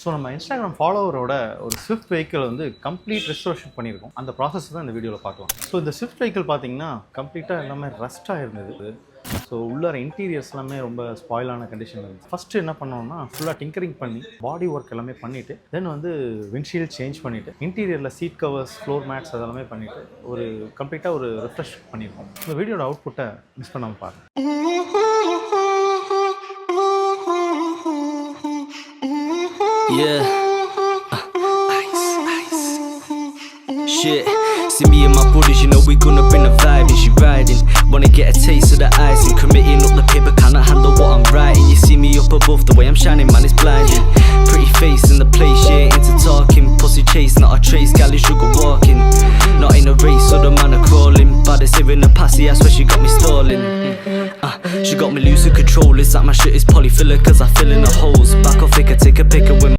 So நம்ம Instagram ஃபாலோவரோட ஒரு Swift vehicle வந்து கம்ப்ளீட் ரெஸ்டோரேஷன் பண்ணியிருக்கோம். அந்த ப்ராசஸ் தான் இந்த வீடியோவில் பார்க்கலாம். ஸோ இந்த ஸ்விஃப்ட் வெஹிக்கிள் பார்த்தீங்கன்னா கம்ப்ளீட்டாக எல்லாமே ரஸ்ட்டாக இருந்தது. ஸோ உள்ளார இன்டீரியர்ஸ் எல்லாமே ரொம்ப ஸ்பாயிலான கண்டிஷன் இருந்துச்சு. ஃபஸ்ட்டு என்ன பண்ணோம்னா ஃபுல்லாக டிங்கரிங் பண்ணி பாடி ஒர்க் எல்லாமே பண்ணிவிட்டு தென் வந்து விண்ட்ஷீல்ட் சேஞ்ச் பண்ணிவிட்டு இன்டீரியரில் சீட் கவர்ஸ் ஃப்ளோர் மேட்ஸ் அதெல்லாமே பண்ணிவிட்டு ஒரு கம்ப்ளீட்டாக ஒரு ரெஃப்ரெஷ் பண்ணியிருக்கோம். இந்த வீடியோட அவுட்புட்டை மிஸ் பண்ணாமல் பாருங்கள். Yeah. Ice. Shit. See me and my brothers, you know we gonna bring the vibe and she riding. Wanna get a taste of the ice and committing up the paper, cannot handle what I'm writing. You see me up above, the way I'm shining, man, it's blinding. Pretty face in the place, yeah, into talking. Pussy chase, not a trace, gal is sugar walking. Not in a race, so the man are crawling. But it's here in the passy, I swear she got me stalling. She got me losing control, it's like my shit is polyfiller, cause I fill in the holes. Back off, I can take a pick and win.